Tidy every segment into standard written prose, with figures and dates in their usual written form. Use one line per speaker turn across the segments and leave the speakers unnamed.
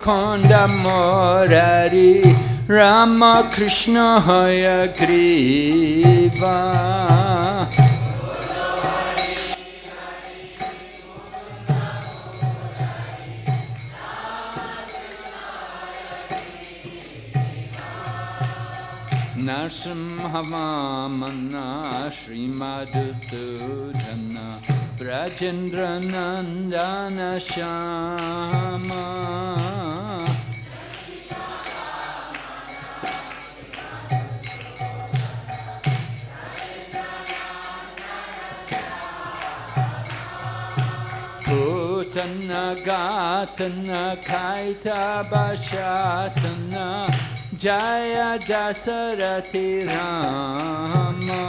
Konda Murari Rama Krishna Hayagriva Narsimhavamana Srimadhusudhana Brajendra Nandana Shama Putana Gatana Kaita Bashatana Jaya Dasarati Rama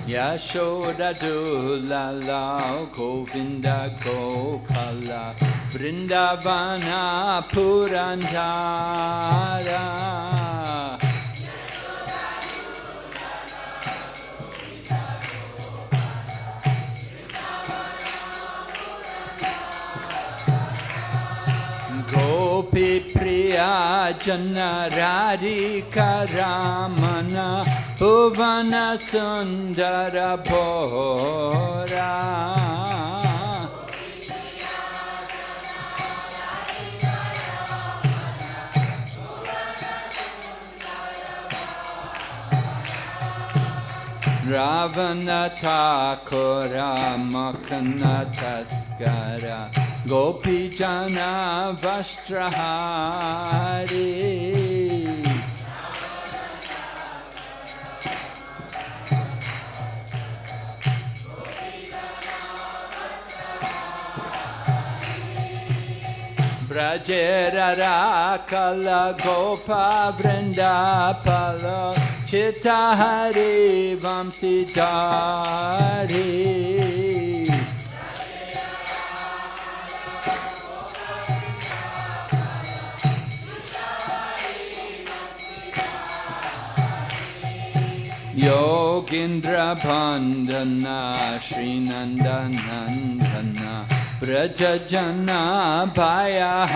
Yashoda Dulala Govinda Gopala Vrindavana Purandara Gopi Priya Jana Radhika Ramana Bhuvana Sundara Bhora Ravana Thakura Makana Taskara Gopi Jana Vastrahari Brajera Rakala Gopa Vrindapala Chittahari Vamsidhari Yogindra Bandhana Srinandanandana Brajajana Bhayahari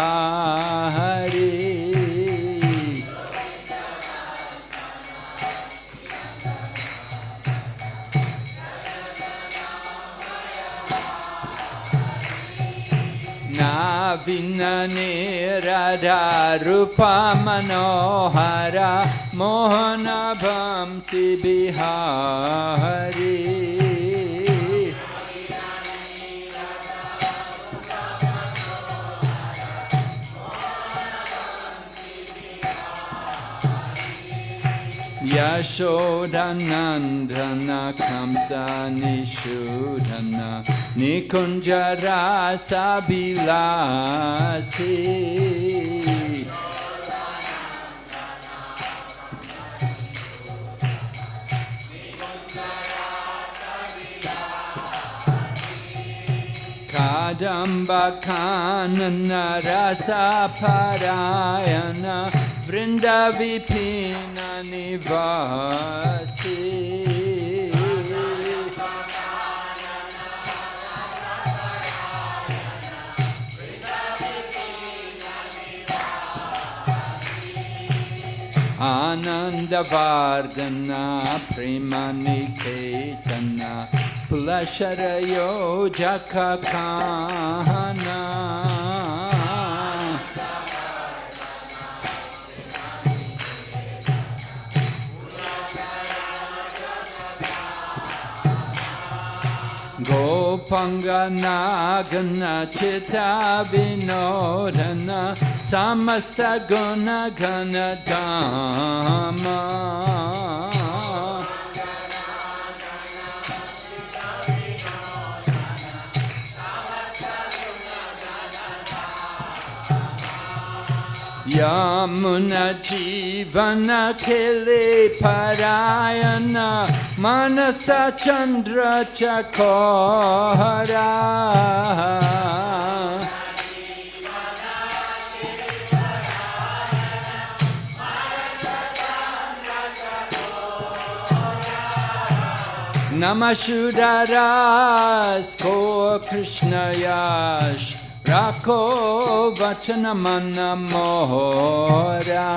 Navinane Radha Rupa Manohara Mohana Bhamsi Bihari Yashodanandana Kamsa Nishudhana Nikunjara Sabilasi Kadamba Kanana Rasa Parayana Vrinda Vipina Nivasi Ananda Vardhana Premaniketana Pulasharayo Jakakana Gopanga Nagana Chitta Vinodana Samasta Guna Gana Dhamma Yamuna Jivana Kili Parayana Manasa Chandra Chakora Namashudaras ko Krishna yash Rako vachanamana mohora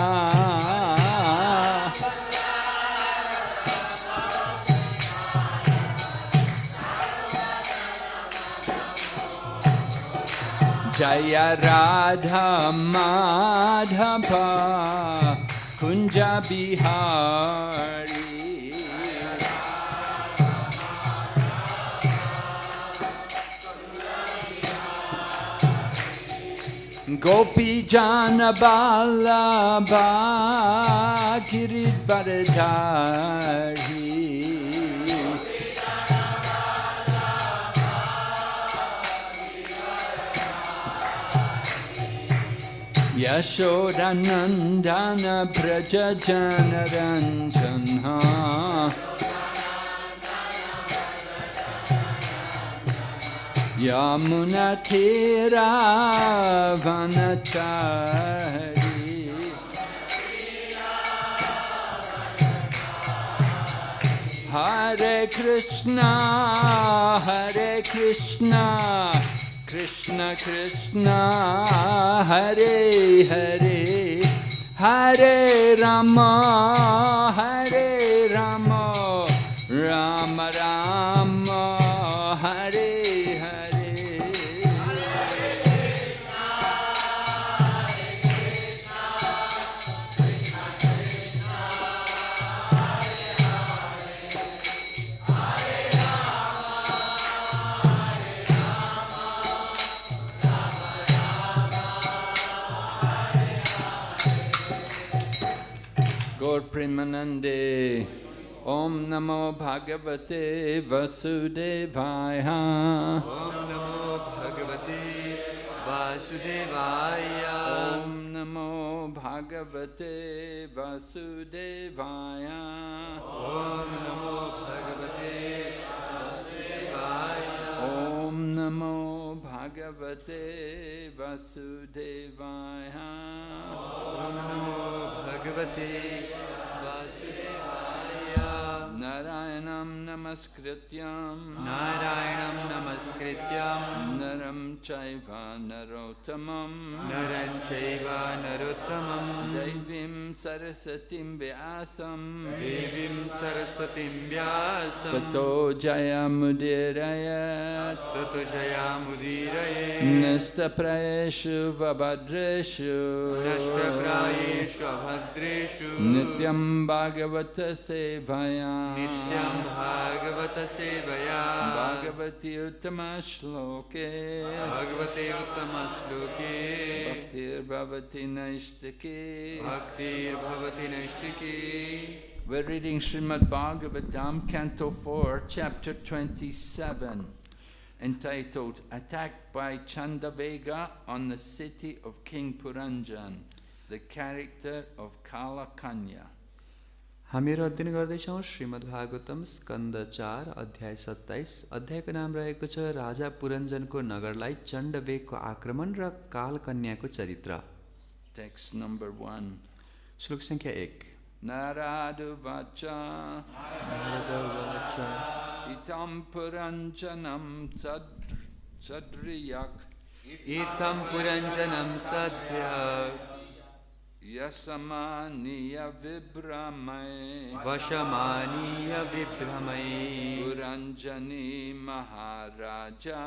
Jaya Radha Madhava Kunja Bihari Gopi Jana Vallabha Giridharadhari Yashodanandana Praja Janaranjana Yamuna Tira Vanachari Hare Krishna Krishna Krishna Hare Hare Hare Rama Rama Rama Hare Premanande Om Namo Bhagavate Vasudevaya
Om Namo Bhagavate Vasudevaya
Om Namo Bhagavate Vasudevaya
Om Namo Bhagavate Vasudevaya
Om Namo Bhagavate Vasudevaya
Om Namo Bhagavate Vasudevaya
Narayanam Namaskrityam Naram Chaiva Narottamam Devim Sarasatim Vyasam Tato Jayamudirayat Nishtaprayeshu Vabhadreshu Nityam Bhagavata Sevaya Bhagavati Uttama Shloke Bhaktir Bhavati Naishtaki We're reading Srimad Bhagavatam, Canto 4, Chapter 27, entitled Attack by Chandavega on the City of King Puranjan, the Character of Kala Kanya.
हामीहरू अध्ययन गर्दैछौँ श्रीमद् भागवतम स्कन्द 4 अध्याय 27 अध्यायको नाम रहेको छ राजा पुरञ्जनको नगरलाई चण्डवेगको आक्रमण र कालकन्याको चरित्र।
Text number 1.
श्लोक संख्या 1
Naraduvacha Itam Puranjanam Sadriyak
Itam Puranjanam Sadryak
Yasamaniya Vibramai
Vashamaniya Vibramai
Puranjani Maharaja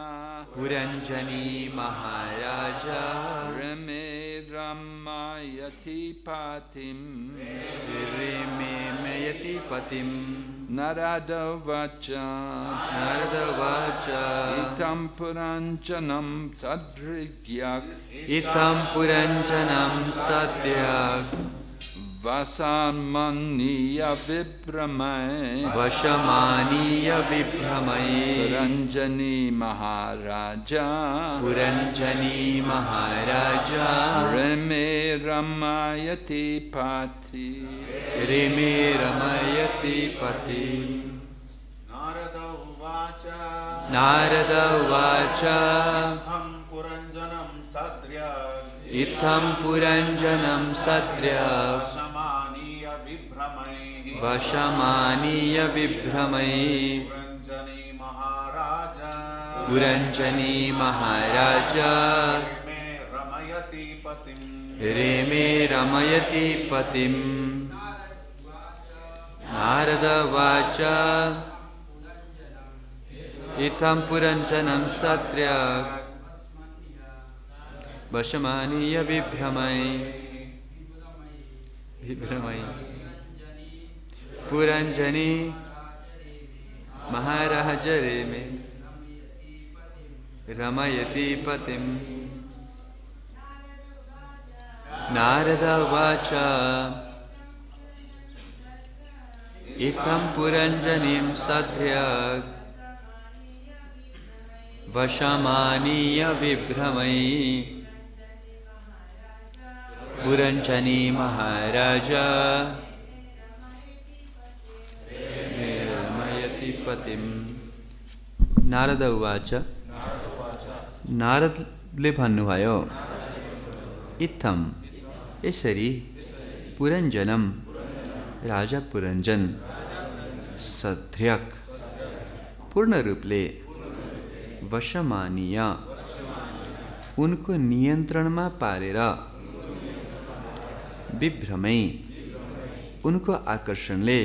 Reme Ramayati Patim Narada-vacha Itam Puranjanam Sadrigyak Vasamaniya Vibramai Puranjani Maharaja Reme Ramayati Pati
Narada Uvacha Itam Puranjanam Sadryak Vashamaniya Vibramai पुरञ्जनी महाराजा रेमे रमयति पतिं नारदवाच इत्थं पुरञ्जनं सत्र्यक् वशमानीय विभ्रमै पुरञ्जनी महाराज रेमे रमयति पतिं नारदवाच इत्थं पुरञ्जनीं सध्र्यक् वशमानीय विभ्रमै पुरञ्जनी महाराज रमयति पतिं नारद उवाच नारदले भन्नुभयो इत्थम यसरी पुरञ्जनम राजा पुरञ्जन सध्र्यक पूर्ण रूपले वशमानीय उनको नियन्त्रणमा पारेर विभ्रमै उनको आकर्षणले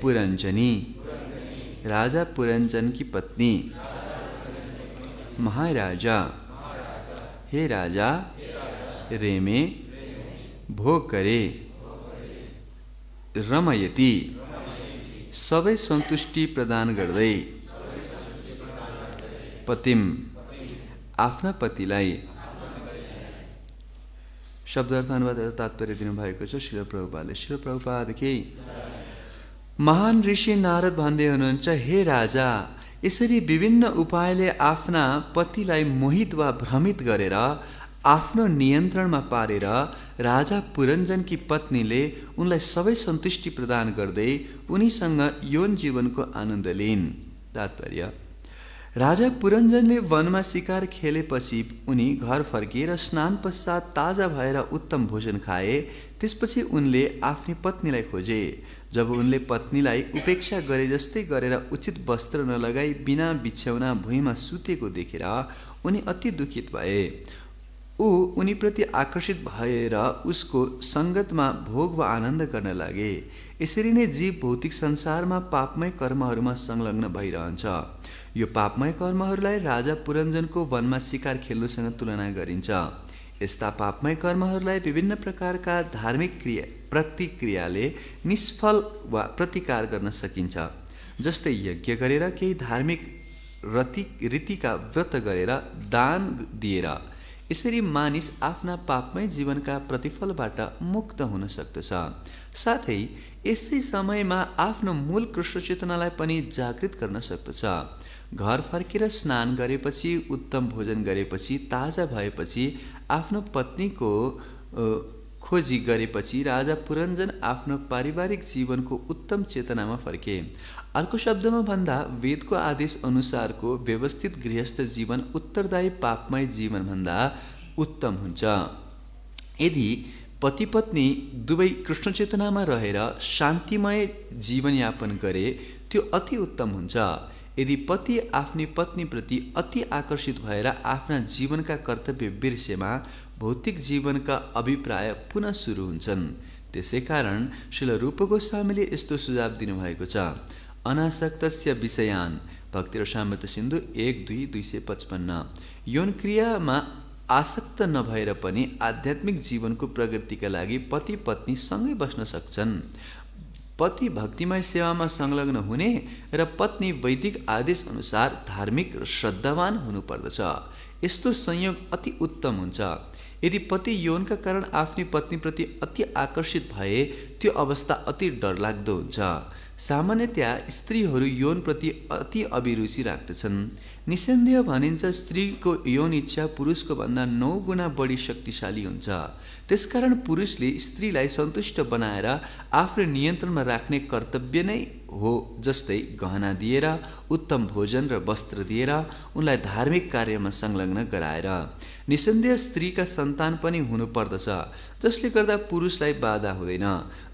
पुरञ्जनी राजा पुरञ्जन की पत्नी महाराजा हे राजा रेमे भोग करे रमयति सबै सन्तुष्टि प्रदान गर्दै पतिम आफ्ना पतिलाई शब्दार्थ अनुवाद तात्पर्य दिनुभएको छ श्रील प्रभुपादले। श्रील प्रभुपादकै महान ऋषि नारद भन्दै हुनुहुन्छ हे राजा यसरी विभिन्न उपायले आफ्ना पतिलाई मोहित वा भ्रमित गरेर आफ्नो नियन्त्रणमा पारेर राजा पुरञ्जनकी पत्नीले उनलाई सबै सन्तुष्टि प्रदान गर्दै उनीसँग यौन जीवनको आनन्द लिइन्। तात्पर्य राजा पुरञ्जनले वनमा शिकार खेलेपछि उनी घर फर्किए र स्नान पश्चात ताजा भएर उत्तम भोजन खाए। त्यसपछि उनले आफ्नी पत्नीलाई खोजे। जब उनले पत्नीलाई उपेक्षा गरे जस्तै गरेर उचित वस्त्र नलगाई बिना बिछ्यौना भुइँमा सुतेको देखेर उनी अति दुखित भए। उनीप्रति आकर्षित भएर उसको सङ्गतमा भोग वा आनन्द गर्न लागे। यसरी नै जीव भौतिक संसारमा पापमय कर्महरूमा संलग्न भइरहन्छ। यो पापमय कर्महरूलाई राजा पुरञ्जनको वनमा शिकार खेल्नुसँग तुलना गरिन्छ। यस्ता पापमय कर्महरूलाई विभिन्न प्रकारका धार्मिक प्रतिक्रियाले निष्फल वा प्रतिकार गर्न सकिन्छ। जस्तै यज्ञ गरेर केही धार्मिक रीतिका व्रत गरेर दान दिएर। यसरी मानिस आफ्ना पापमय जीवनका प्रतिफलबाट मुक्त हुन सक्दछ। साथै यसै समयमा आफ्नो मूल कृष्ण चेतनालाई पनि जागृत गर्न सक्दछ। घर फर्केर स्नान गरेपछि उत्तम भोजन गरेपछि ताजा भएपछि आफ्नो पत्नीको खोजी गरेपछि राजा पुरञ्जन आफ्नो पारिवारिक जीवनको उत्तम चेतनामा फर्के। अर्को शब्दमा भन्दा वेदको आदेश अनुसारको व्यवस्थित गृहस्थ जीवन उत्तरदायी पापमय जीवनभन्दा उत्तम हुन्छ। यदि पति पत्नी दुवै कृष्ण चेतनामा रहेर शान्तिमय जीवनयापन गरे त्यो अति उत्तम हुन्छ। यदि पति आफ्नी पत्नीप्रति अति आकर्षित भएर आफ्ना जीवनका कर्तव्य बिर्सेमा भौतिक जीवनका अभिप्राय पुनः सुरु हुन्छन्। त्यसै कारण श्रील रूप गोस्वामीले यस्तो सुझाव दिनुभएको छ। अनासक्तस्य विषयान् भक्ति रसामृत सिन्धु 1-2-255। यौन क्रियामा आसक्त नभएर पनि आध्यात्मिक जीवनको प्रगतिका लागि पति पत्नी सँगै बस्न सक्छन्। पति भक्तिमय सेवामा संलग्न हुने र पत्नी वैदिक आदेश अनुसार धार्मिक र श्रद्धावान हुनुपर्दछ। यस्तो संयोग अति उत्तम हुन्छ। यदि पति यौनका कारण आफ्नी पत्नीप्रति अति आकर्षित भए त्यो अवस्था अति डरलाग्दो हुन्छ। सामान्यतया स्त्रीहरू यौनप्रति अति अभिरुचि राख्दछन्। निसन्देह भनिन्छ स्त्रीको यौन इच्छा पुरुषको भन्दा 9 गुणा बढी शक्तिशाली हुन्छ। त्यसकारण पुरुषले स्त्रीलाई सन्तुष्ट बनाएर आफ्नो नियन्त्रणमा राख्ने कर्तव्य नै हो जस्तै गहना दिएर, उत्तम भोजन र वस्त्र दिएर उनलाई धार्मिक कार्यमा संलग्न गराएर। निसन्देह स्त्रीका सन्तान पनि हुनुपर्दछ, जसले गर्दा पुरुषलाई बाधा हुँदैन।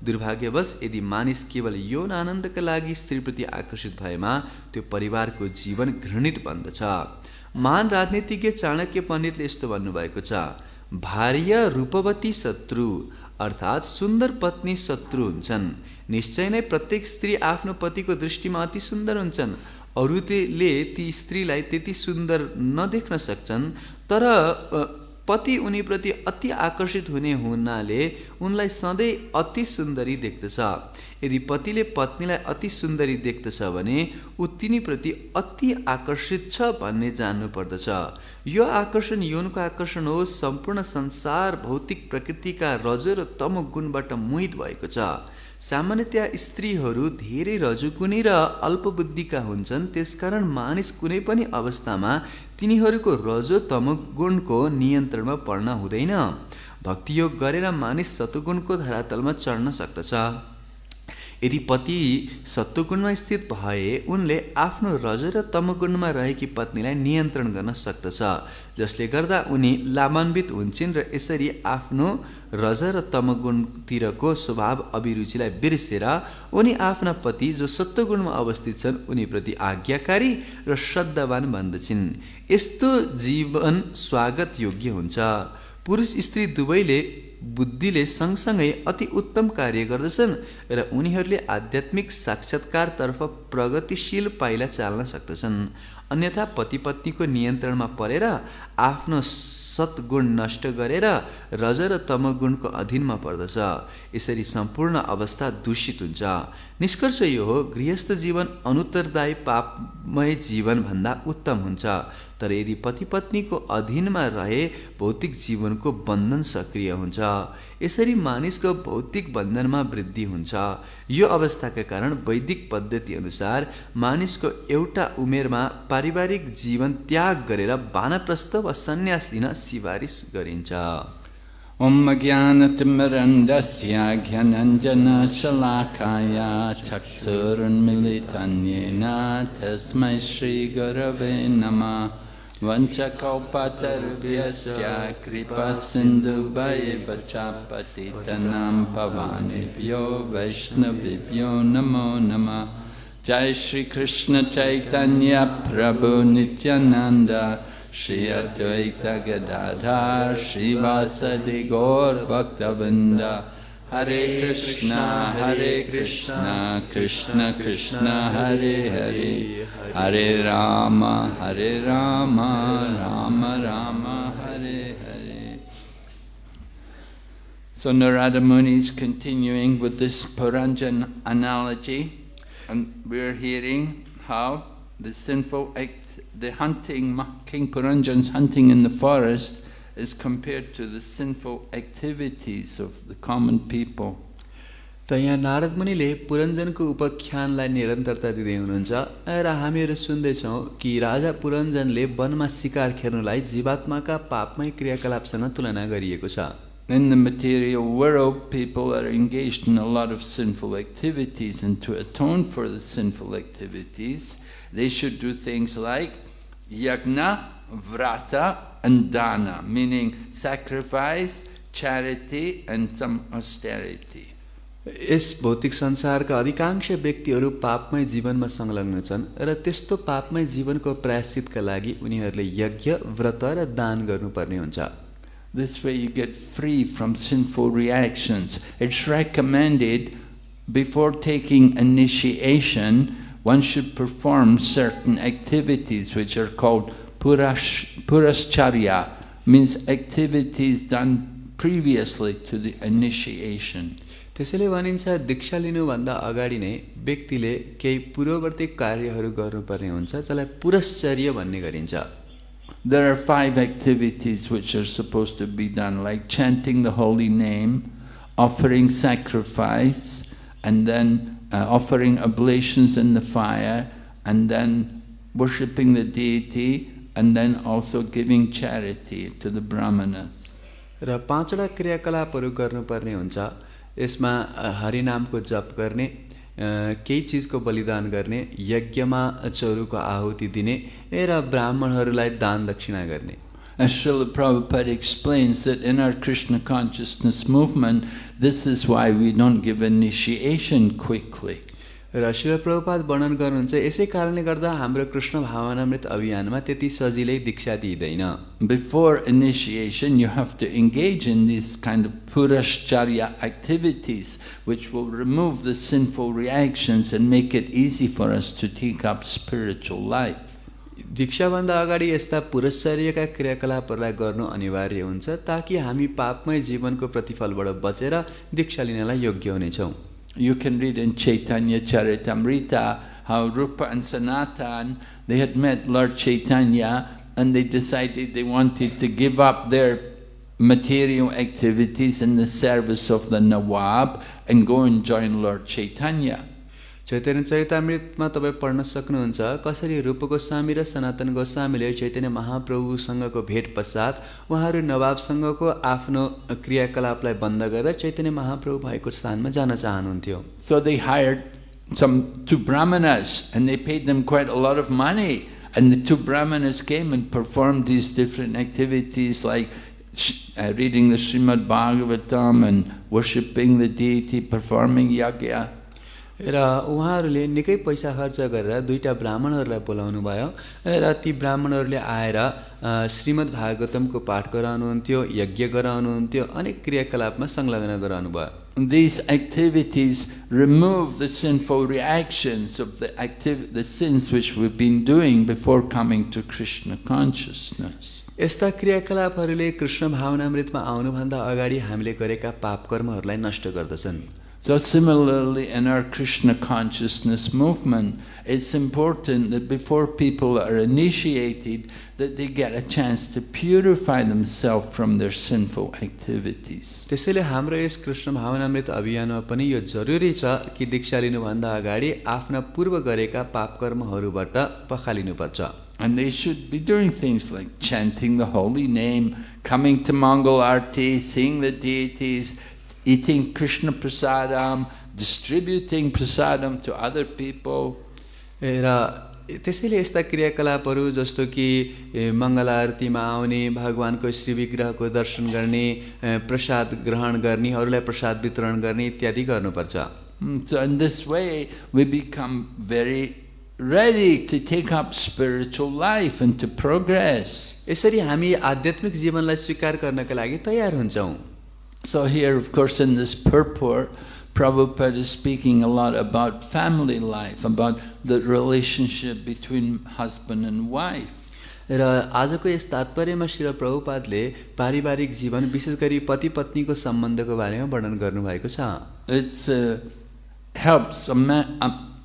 दुर्भाग्यवश यदि मानिस केवल यौन आनन्दका लागि स्त्रीप्रति आकर्षित भएमा त्यो परिवारको जीवन घृणित बन्दछ। महान राजनीतिज्ञ चाणक्य पण्डितले यस्तो भन्नुभएको छ, भार्य रूपवती शत्रु अर्थात् सुन्दर पत्नी शत्रु हुन्छन्। निश्चय नै प्रत्येक स्त्री आफ्नो पतिको दृष्टिमा अति सुन्दर हुन्छन्। अरूले ती स्त्रीलाई त्यति सुन्दर नदेख्न सक्छन्, तर पति उनीप्रति अति आकर्षित हुने हुनाले उनलाई सधैँ अति सुन्दरी देख्दछ। यदि पतिले पत्नीलाई अति सुन्दरी देख्दछ भने ऊ तिनीप्रति अति आकर्षित छ भन्ने जान्नु पर्दछ। यो आकर्षण यौनको आकर्षण हो। सम्पूर्ण संसार भौतिक प्रकृतिका रजो र तमो गुणबाट मोहित भएको छ। सामान्यतया स्त्रीहरू धेरै रजोगुणी र अल्पबुद्धिका हुन्छन्, त्यसकारण मानिस कुनै पनि अवस्थामा तिनीहरूको रजो तमोगुणको नियन्त्रणमा पर्न हुँदैन। भक्तियोग गरेर मानिस सत्वगुणको धरातलमा चढ्न सक्दछ। यदि पति सत्वगुणमा स्थित भए उनले आफ्नो रज र तमगुणमा रहेकी पत्नीलाई नियन्त्रण गर्न सक्दछ, जसले गर्दा उनी लाभान्वित हुन्छन् र यसरी आफ्नो रज र तमगुणतिरको स्वभाव अभिरुचिलाई बिर्सेर उनी आफ्ना पति जो सत्वगुणमा अवस्थित छन् उनीप्रति आज्ञाकारी र श्रद्धावान बन्दछन्। यस्तो जीवन स्वागत योग्य हुन्छ। पुरुष स्त्री दुवैले बुद्धिले सँगसँगै अति उत्तम कार्य गर्दछन् र उनीहरूले आध्यात्मिक साक्षात्कारतर्फ प्रगतिशील पाइला चाल्न सक्दछन्। अन्यथा पति पत्नीको नियन्त्रणमा परेर आफ्नो सत्गुण नष्ट गरेर रज र तमगुणको अधीनमा पर्दछ। यसरी सम्पूर्ण अवस्था दूषित हुन्छ। निष्कर्ष यो हो, गृहस्थ जीवन अनुत्तरदायी पापमय जीवन भन्दा उत्तम हुन्छ। तर यदि पति पत्नीको अधीनमा रहे भौतिक जीवनको बन्धन सक्रिय हुन्छ। यसरी मानिसको भौतिक बन्धनमा वृद्धि हुन्छ। यो अवस्थाका कारण वैदिक पद्धति अनुसार मानिसको एउटा उमेरमा पारिवारिक जीवन त्याग गरेर वानप्रस्थ वा सन्यास लिन सिफारिस गरिन्छ।
ओम ज्ञानतिमिरन्दस्य ज्ञानाञ्जनशलाकाया चक्षुरुन्मीलितं येन तस्मै श्रीगुरवे नमः। वञ्चकौपतरुभ्यश्च कृपासिन्धुभ्यैव च पतितानां पावनेभ्यो वैष्णवेभ्यो नमो नमः। जय श्री कृष्ण चैतन्य प्रभु नित्यानंद, श्री अद्वैत गदाधर श्रीवासदि गौर भक्तवृंद। हरे कृष्णा कृष्ण कृष्ण हरे हरे, हरे Ram Ram Ram Hare Hare. So Narada Muni is continuing with this Puranjan analogy, and we're hearing how the hunting, King Puranjan's hunting in the forest is compared to the sinful activities of the common people.
त यहाँ नारद मुनिले पुरञ्जनको उपाख्यानलाई निरन्तरता दिँदै हुनुहुन्छ र हामीहरू सुन्दैछौँ कि राजा पुरञ्जनले वनमा शिकार खेर्नुलाई जीवात्माका पापमय क्रियाकलापसँग तुलना गरिएको छ।
In the material world, people are engaged in a lot of sinful activities, and to atone for the sinful activities, they should do things like yagna, vrata, and dana, meaning sacrifice, charity, and some austerity.
यस भौतिक संसारका अधिकांश व्यक्तिहरू पापमय जीवनमा संलग्न छन् र त्यस्तो पापमय जीवनको प्रायश्चितका लागि उनीहरूले यज्ञ, व्रत र दान गर्नुपर्ने हुन्छ।
This way you get free from sinful reactions. It's recommended before taking initiation, one should perform certain activities which are called purascharya, means activities done previously to the initiation.
त्यसैले भनिन्छ दीक्षा लिनुभन्दा अगाडि नै व्यक्तिले केही पूर्ववर्ती कार्यहरू गर्नुपर्ने हुन्छ, जसलाई पुरश्चर्य भन्ने गरिन्छ।
There are 5 activities which are supposed to be done, like chanting the holy name, offering sacrifice, and then offering oblations in the fire, and then worshipping the deity, and then also giving charity to the brahmanas.
र 5वटा क्रियाकलापहरू गर्नुपर्ने हुन्छ। यसमा हरिनामको जप गर्ने, केही चिजको बलिदान गर्ने, यज्ञमा चौरुको आहुति दिने र ब्राह्मणहरूलाई दान दक्षिणा गर्ने।
As Srila Prabhupada explains that in our Krishna consciousness movement, this is why we don't give initiation quickly.
र श्रील प्रभुपाद वर्णन गर्नुहुन्छ यसै कारणले गर्दा हाम्रो कृष्ण भावनामृत अभियानमा त्यति सजिलै दीक्षा दिइदैन।
Before initiation, you have to engage in these kind of purashcharya activities, which will remove the sinful reactions and make it easy for us to take up spiritual life.
दीक्षाभन्दा अगाडि यस्ता पुरश्चर्यका क्रियाकलापहरूलाई गर्नु अनिवार्य हुन्छ ताकि हामी पापमय जीवनको प्रतिफलबाट बचेर दीक्षा लिनलाई योग्य हुनेछौँ।
You can read in Chaitanya Charitamrita how Rupa and Sanatan, they had met Lord Chaitanya and they decided they wanted to give up their material activities in the service of the Nawab and go and join Lord Chaitanya.
Chaitanya चरितामृतमा तपाईँ पढ्न सक्नुहुन्छ कसरी रूप गोस्वामी र सनातन गोस्वामीले चैतन्य महाप्रभुसँगको भेट पश्चात उहाँहरू नवाबसँगको आफ्नो क्रियाकलापलाई बन्द गरेर चैतन्य महाप्रभु भएको स्थानमा जान चाहनुहुन्थ्यो।
So they hired two brahmanas and they paid them quite a lot of money, and the two brahmanas came and performed these different activities like reading the Srimad Bhagavatam and worshipping the deity, performing yagya.
र उहाँहरूले निकै पैसा खर्च गरेर दुईटा ब्राह्मणहरूलाई बोलाउनु भयो र ती ब्राह्मणहरूले आएर श्रीमद् भागवतमको पाठ गराउनुहुन्थ्यो, यज्ञ गराउनुहुन्थ्यो, अनेक क्रियाकलापमा संलग्न गराउनु भयो।
These activities remove the sinful reactions of the sins which we've been doing before coming to Krishna consciousness.
यस्ता क्रियाकलापहरूले कृष्ण भावनामृतमा आउनुभन्दा अगाडि हामीले गरेका पाप कर्महरूलाई नष्ट गर्दछन्।
So similarly, in our Krishna consciousness movement, it's important that before people are initiated, that they get a chance to purify themselves from their sinful activities.
त्यसैले हाम्रो यस कृष्ण भावनामृत अभियानमा पनि यो जरुरी छ कि दीक्षा लिनुभन्दा अगाडि आफ्ना पूर्व गरेका पाप कर्महरूबाट पखालिनुपर्छ।
And they should be doing things like chanting the holy name, coming to Mangal Arti, seeing the deities, eating Krishna prasadam, distributing prasadam to other people.
र त्यसैले यस्ता क्रियाकलापहरू जस्तो कि मङ्गल आरतीमा आउने, भगवानको श्री विग्रहको दर्शन गर्ने, प्रसाद ग्रहण गर्ने, अरूलाई प्रसाद वितरण गर्ने इत्यादि गर्नुपर्छ।
So in this way we become very ready to take up spiritual life and to progress.
यसरी हामी आध्यात्मिक जीवनलाई स्वीकार गर्नका लागि तयार हुन्छौँ।
So here, of course, in this purport, Prabhupada is speaking a lot about family life, about the relationship between husband and wife.
र आजको यस तात्पर्यमा श्री प्रभुपादले पारिवारिक जीवन विशेष गरी पति पत्नीको सम्बन्धको बारेमा वर्णन गर्नुभएको छ।
It helps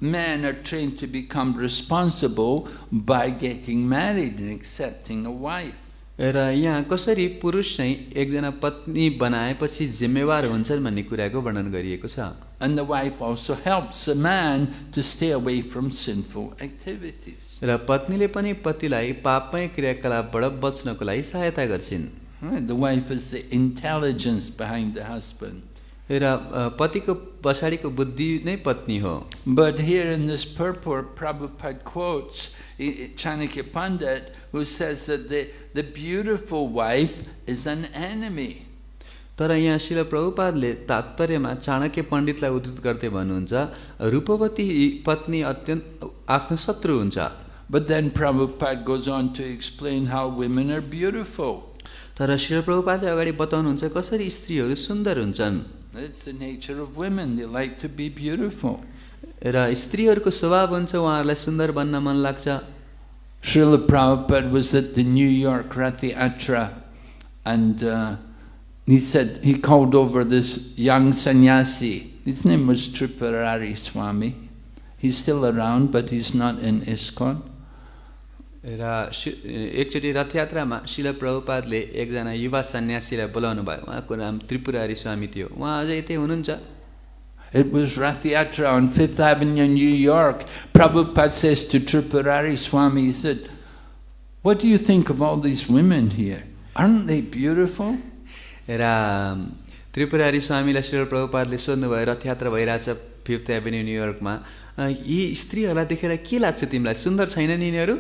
men are trained to become responsible by getting married and accepting a wife.
र यहाँ कसरी पुरुष चाहिँ एकजना पत्नी बनाएपछि जिम्मेवार हुन्छन् भन्ने कुराको वर्णन गरिएको छ।
And the wife also helps the man to stay away from sinful activities.
र पत्नीले पनि पतिलाई पापमय क्रियाकलापबाट बच्नको लागि सहायता गर्छिन्।
The wife is the intelligence behind the husband.
र पतिको पछाडिको बुद्धि नै पत्नी हो।
But here in this purport, Prabhupada quotes Chanakya Pandit, who says that the beautiful wife is an enemy.
तर यहाँ श्रील प्रभुपादले तात्पर्यमा चाणक्य पण्डितलाई उद्धृत गर्दै भन्नुहुन्छ रूपवती पत्नी अत्यन्त आफ्नो शत्रु हुन्छ।
But then Prabhupada goes on to explain how women are beautiful.
तर श्रील प्रभुपादले अगाडि बताउनुहुन्छ कसरी स्त्रीहरू सुन्दर हुन्छन्।
It's the nature of women, they like to be beautiful.
र स्त्रीहरूको स्वभाव हुन्छ उहाँहरूलाई सुन्दर बन्न मन लाग्छ।
Srila Prabhupada was at the New York Rath Yatra, and he called over this young sannyasi. His name was Tripurari Swami. He's still around, but he's not in ISKCON.
र एकचोटि रथयात्रामा श्रील प्रभुपादले एकजना युवा सन्यासीलाई बोलाउनु भयो। उहाँको नाम त्रिपुरारी स्वामी थियो। उहाँ अझै यतै हुनुहुन्छ।
It was Rath Yatra on 5th Avenue in New York. Prabhupada says to Tripurari Swami, he said, "What do you think of all these women here? Aren't they beautiful?"
र त्रिपुरारी स्वामीलाई श्रील प्रभुपादले सोध्नुभयो, रथयात्रा भइरहेछ 5th एभेन्यू न्युयोर्कमा, यी स्त्रीहरूलाई देखेर के लाग्छ तिमीलाई, सुन्दर छैनन् यिनीहरू?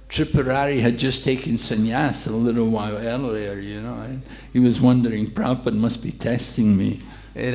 Tripurari had just taken sannyas a little while earlier, and he was wondering, Prabhupada must be testing me.
र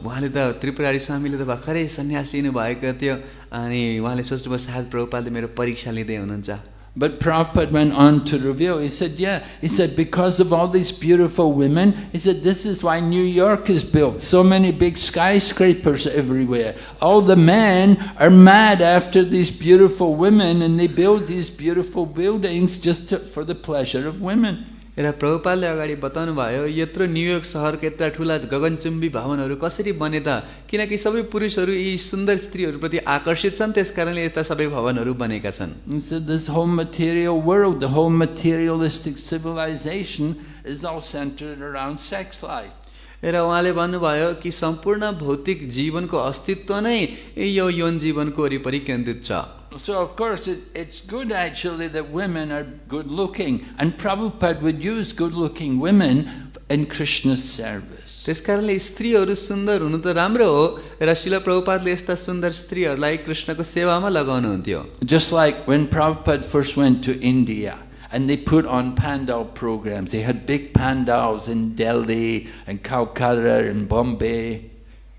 उहाँले त त्रिपुरारी स्वामीले त भर्खरै सन्यास लिनु भएको थियो अनि उहाँले सोच्नुभयो सायद प्रभुपादले मेरो परीक्षा लिँदै हुनुहुन्छ।
But Prabhupada went on to reveal, he said, because of all these beautiful women, he said, this is why New York is built. So many big skyscrapers everywhere. All the men are mad after these beautiful women and they build these beautiful buildings just for the pleasure of women.
र प्रभुपादले अगाडि बताउनु भयो, यत्रो New York सहरको यत्रा ठुला गगनचुम्बी भवनहरू कसरी बने त? किनकि सबै पुरुषहरू यी सुन्दर स्त्रीहरूप्रति आकर्षित छन्, त्यसकारणले यस्ता सबै भवनहरू बनेका छन्।
So this whole material world, the whole materialistic civilization is all centered around sex life.
र उहाँले भन्नुभयो कि सम्पूर्ण भौतिक जीवनको अस्तित्व नै यो यौन जीवनको वरिपरि केन्द्रित छ।
So of course it's good actually that women are good looking, and Prabhupada would use good looking women in Krishna's service.
त्यसकारणले स्त्रीहरू सुन्दर हुनु त राम्रो हो र श्रील प्रभुपादले यस्ता सुन्दर स्त्रीहरूलाई कृष्णको सेवामा लगाउनुहुन्थ्यो।
Just like when Prabhupada first went to India and they put on pandal programs, they had big pandals in Delhi and Calcutta and Bombay.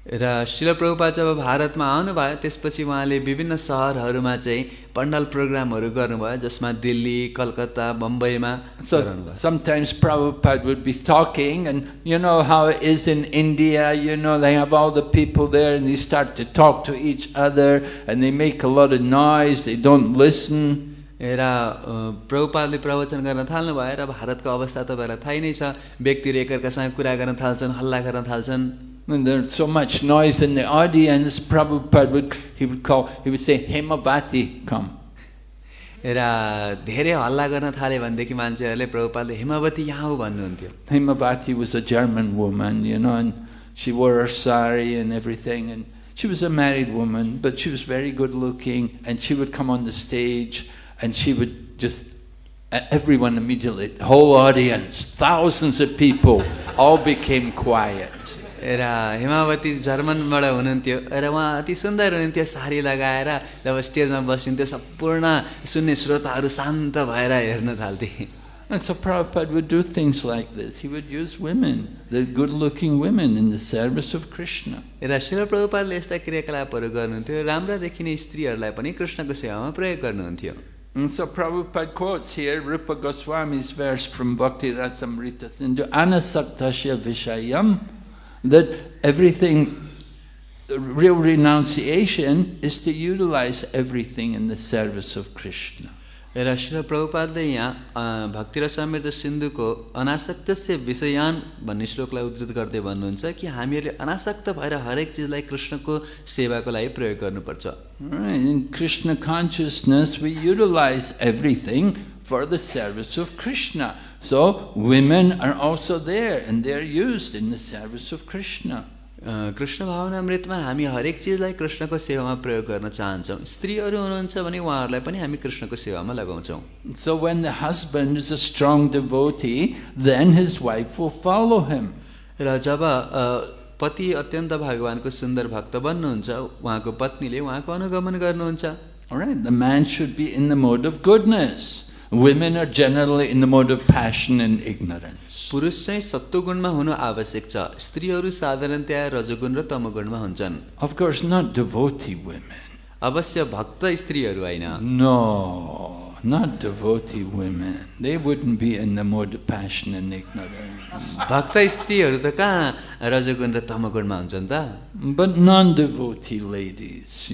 र श्रील प्रभुपाद जब भारतमा आउनुभयो त्यसपछि उहाँले विभिन्न सहरहरूमा चाहिँ पण्डाल प्रोग्रामहरू गर्नुभयो, जसमा Delhi, Calcutta, बम्बईमा।
So sometimes Prabhupada would be talking, and you know how it is in India, they have all the people there and they start to talk to each other and they make a lot of noise, they don't listen.
र प्रभुपादले प्रवचन गर्न थाल्नु भयो र भारतको अवस्था तपाईँलाई थाहै नै छ, व्यक्तिहरू एकअर्कासँग कुरा गर्न थाल्छन्, हल्ला गर्न थाल्छन्।
When there's so much noise in the audience, Prabhupada would say, Hemavati, come.
र धेरै हल्ला गर्न थाले भनेदेखि मान्छेहरूले प्रभुपादले हेमावती यहाँ हो भन्नुहुन्थ्यो।
Hemavati was a German woman, and she wore her sari and everything, and she was a married woman, but she was very good looking, and she would come on the stage and she would just, everyone immediately, the whole audience, thousands of people, all became quiet.
र हेमावती जर्मनबाट हुनुहुन्थ्यो र उहाँ अति सुन्दर हुनुहुन्थ्यो, साडी लगाएर जब स्टेजमा बस्नुहुन्थ्यो सम्पूर्ण सुन्ने श्रोताहरू शान्त भएर हेर्न थाल्थे।
And so Prabhupada would do things like this. He would use women, the good-looking women, in the service of Krishna.
र श्रील प्रभुपादले यस्ता क्रियाकलापहरू गर्नुहुन्थ्यो, राम्रा देखिने स्त्रीहरूलाई पनि कृष्णको सेवामा प्रयोग गर्नुहुन्थ्यो।
And so Prabhupada quotes here Rupa Goswami's verse from Bhakti Rasamrita Sindhu, Anasaktasya Vishayam, that everything, the real renunciation is to utilize everything in the service of Krishna.
र श्रील प्रभुपादले यहाँ भक्ति रसामृत सिन्धुको अनासक्तस्य विषयान भन्ने श्लोकलाई उद्धृत गर्दै भन्नुहुन्छ कि हामीहरूले अनासक्त भएर हरेक चिजलाई कृष्णको सेवाको लागि प्रयोग गर्नुपर्छ।
In Krishna consciousness we utilize everything for the service of Krishna. So women are also there and they are used in the service of Krishna.
Krishna भावनामृतमा हामी हरेक चिजलाई कृष्णको सेवामा प्रयोग गर्न चाहन्छौँ। स्त्रीहरू हुनुहुन्छ भने उहाँहरूलाई पनि हामी कृष्णको सेवामा लगाउँछौँ।
So when the husband is a strong devotee, then his wife will follow him.
र जब पति अत्यन्त भगवानको सुन्दर भक्त बन्नुहुन्छ, उहाँको पत्नीले उहाँको अनुगमन गर्नुहुन्छ।
All right, the man should be in the mode of goodness. Women are generally in the mode of passion and ignorance.
पुरुष चाहिँ सत्वगुणमा हुनु आवश्यक छ, स्त्रीहरू साधारणतया रजोगुण र तमोगुणमा हुन्छन्।
Of course, not devotee women.
अवश्य भक्त स्त्रीहरू हैन।
No, not devotee women. They wouldn't be in the mode of passion and ignorance.
भक्त स्त्रीहरू त कहाँ रजोगुण र तमोगुणमा हुन्छन् त?
But non-devotee ladies,